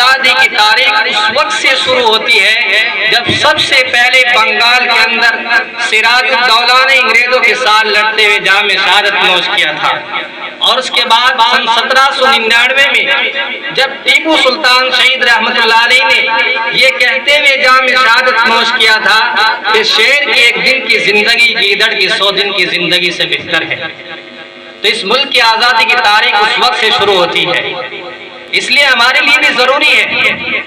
आज़ादी की तारीख उस वक्त से शुरू होती है जब सबसे पहले बंगाल के अंदर सिराजुद्दौला ने अंग्रेजों के साथ लड़ते हुए जाम शहादत नोश किया था। और उसके बाद सन 1799 में जब टीपू सुल्तान शहीद रहमतुल्लाह अलैह ने ये कहते हुए जाम शहादत नोश किया था कि शेर की एक दिन की जिंदगी गीदड़ की 100 दिन की जिंदगी से बेहतर है। तो इस मुल्क की आज़ादी की तारीख उस वक्त से शुरू होती है। इसलिए हमारे लिए भी जरूरी है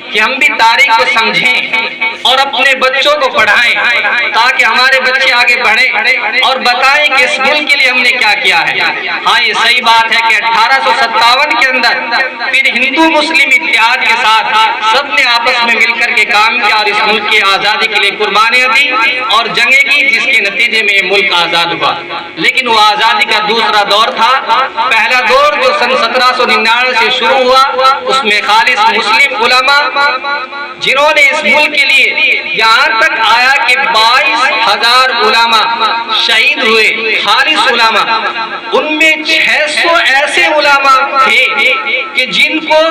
कि हम भी तारीख को समझें और अपने बच्चों को पढ़ाएं ताकि हमारे बच्चे आगे बढ़ें और बताएं कि इस मुल्क के लिए हमने क्या किया है। हाँ, ये सही बात है कि 1857 के अंदर फिर हिंदू मुस्लिम इत्तेहाद के साथ सबने आपस में मिलकर के काम किया और इस मुल्क की आज़ादी के लिए कुर्बानियां दी और जंगें की, जिसके नतीजे में मुल्क आज़ाद हुआ। लेकिन वो आज़ादी का दूसरा दौर था। पहला दौर जो सन 1799 से शुरू हुआ उसमें खालिस मुस्लिम उलमा जिन्होंने इस मुल्क के लिए यहाँ तक आया कि 22,000 उलमा शहीद हुए, खालिस उलमा। उनमें 600 ऐसे उलमा थे कि जिनको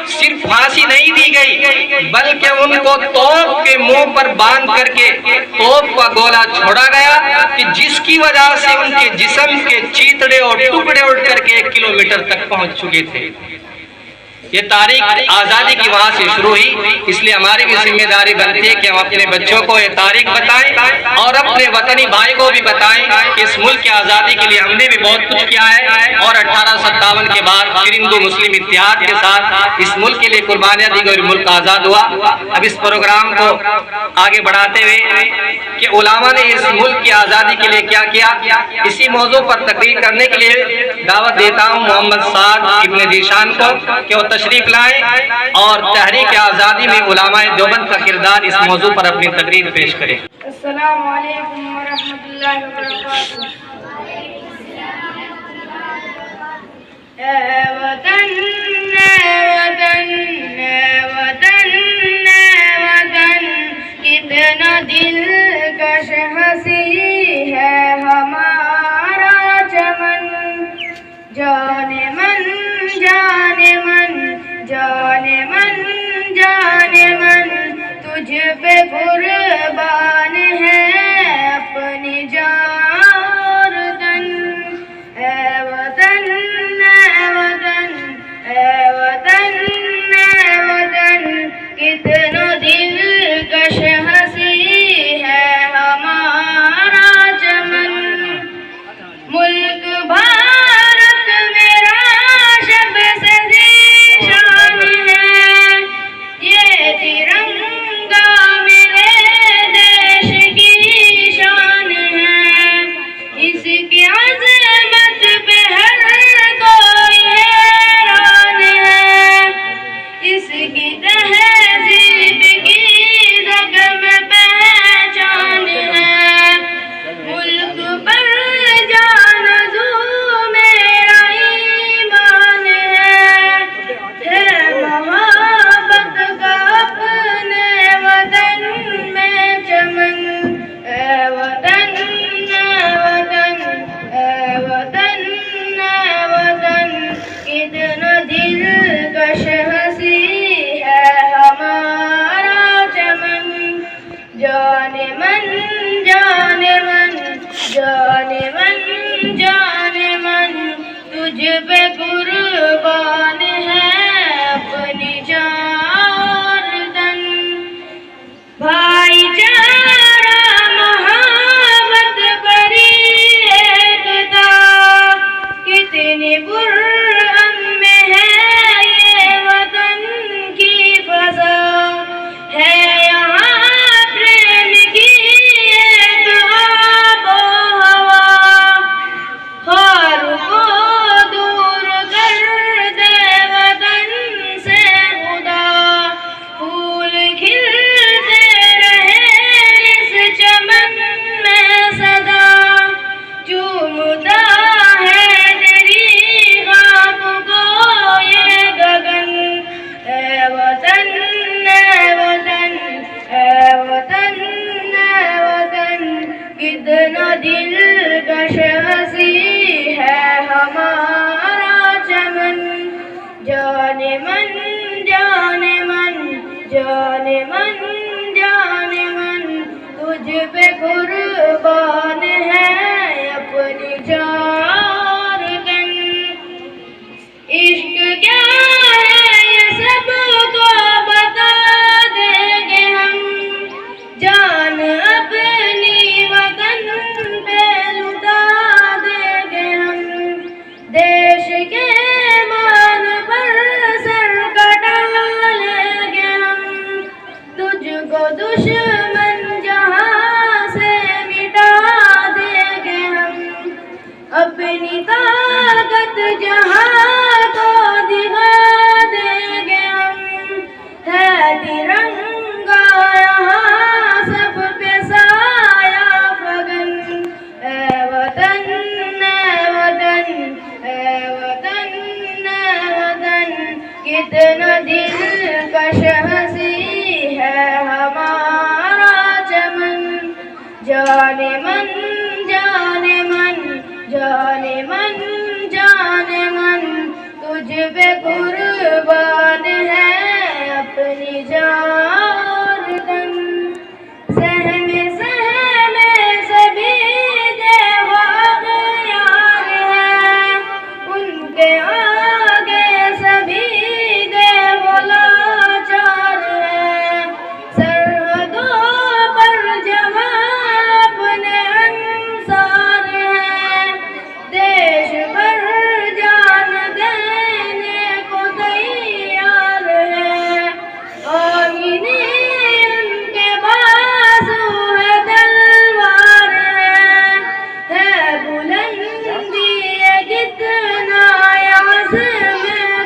सिर्फ फांसी नहीं दी गई बल्कि उनको तोप के मुंह पर बांध करके तोप का गोला छोड़ा गया कि जिसकी वजह से उनके जिस्म के चीथड़े और टुकड़े उड़ करके 1 किलोमीटर तक पहुंच चुके थे। ये तारीख आज़ादी की वहाँ से शुरू हुई। इसलिए हमारी भी जिम्मेदारी बनती है कि हम अपने बच्चों को ये तारीख बताएं और अपने वतनी भाई को भी बताएं कि इस मुल्क की आज़ादी के लिए हमने भी बहुत कुछ किया है और 1857 के बाद फिर हिंदू मुस्लिम इत्तेहाद के साथ इस मुल्क के लिए कुर्बानियाँ दी गई और मुल्क आज़ाद हुआ। अब इस प्रोग्राम को आगे बढ़ाते हुए कि उलामा ने इस मुल्क की आज़ादी के लिए क्या किया, इसी मौजू पर तकरीर करने के लिए दावत देता हूँ मोहम्मद साद इब्न ज़ीशान को कि वो तशरीफ लाएं और तहरीक आज़ादी में उलामाए देवबंद का किरदार इस मौजू पर अपनी तकरीर पेश करें। अस्सलामु अलैकुम व रहमतुल्लाहि व बरकातुहू। ऐ वतन कितना दिलकश हंसी है हमारा चमन। जाने मन जाने मन जाने मन जाने मन तुझ पे कुर्बान है अपनी जान और तन। ऐ वतन ऐ वतन ऐ वतन ऐ वतन कितना दिलकश हंसी है हमारा चमन। मुल्क भारत मेरा सबसे ज़ीशान है। ये तिरंगा मेरे देश की शान है। इसकी अज़मत पे हर कोई हैरान है। इसकी तहज़ीब की जग में पहचान है। मुल्क पर जान दूँ मेरा ईमान है मोहब्बत का अपने वतन में चमन। ऐ वतन ऐ वतन ऐ वतन ऐ वतन कितना दिलकश हंसी है हमारा चमन। जाने मन जाने मन जाने मन जाने मन तुझ पे कुर्बान है अपनी जान तन। भाईचारा मोहब्बत करी एकता कितनी पुरअमन है ये वतन की फज़ा। है यहाँ प्रेम की एक आबो हवा। खार को दूर कर दे वतन से खुदा। फूल खिलते रहे इस चमन में सदा। चूमता है तेरी खाक को ये गगन। ऐ वतन ऐ वतन ऐ वतन ऐ वतन कितना दिलकश हंसी है हमारा चमन। जाने मन पे कुर्बान है अपनी जान तन। इश्क क्या है ये सबको बता देंगे हम, जान अपनी वतन पे लुटा देंगे हम। देश के मान पर सर कटा लेंगे हम, तुझको दुश्मन जहां से मिटा देंगे हम। अपनी ताकत जहां को दिखा देंगे हम, है तिरंगा यहाँ सब पे साया फगन। ऐ वतन ऐ वतन ऐ वतन ऐ वतन, कितना दिलकश हंसी है हमारा चमन। जाने मन जाने मन जाने मन जाने मन, तुझ पे कुर्बान है अपनी जान तन। सहमे सहमे सभी देवाग यार है, उनके आगे सभी देव लाचार है। सरहदों पर जवां अपने अंसार है, देश पर जान देने को तैयार है। आमीने उनके बाजू है तलवार है बुलंदी ये कितना आज़म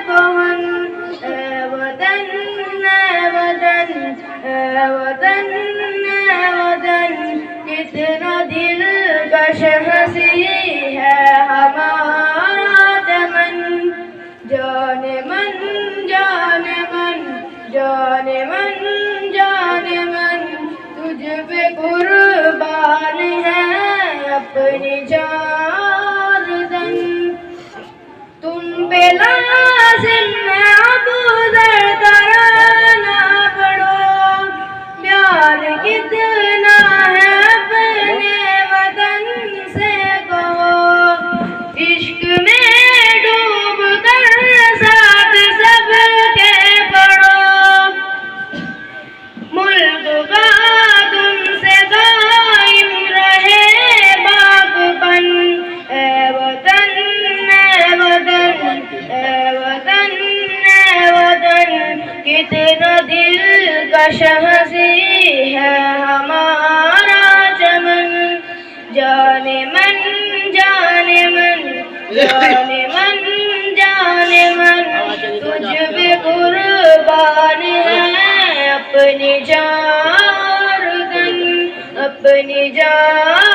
कौन। ऐ वतन ऐ वतन ऐ वतन ऐ वतन, कितना दिलकश हंसी है हमारा चमन। जाने मन जाने मन जाने मन जाने मन, तुझ पे कुर्बान है अपनी जान तन। तुम पे लाज़िम है अब दर तराना पढ़ो, प्यार कितना है अपने वतन से कहो। इश्क में डूब कर साथ सबके पढ़ो, मुल्क का तुमसे कायम रहे बागपन। ऐ वतन ऐ वतन ऐ वतन ऐ वतन, कितना दिलकश हंसी है हमारा चमन। जाने मन जाने मन जाने मन जाने मन, तुझ पे कुर्बान है अपनी जान तन अपनी जान।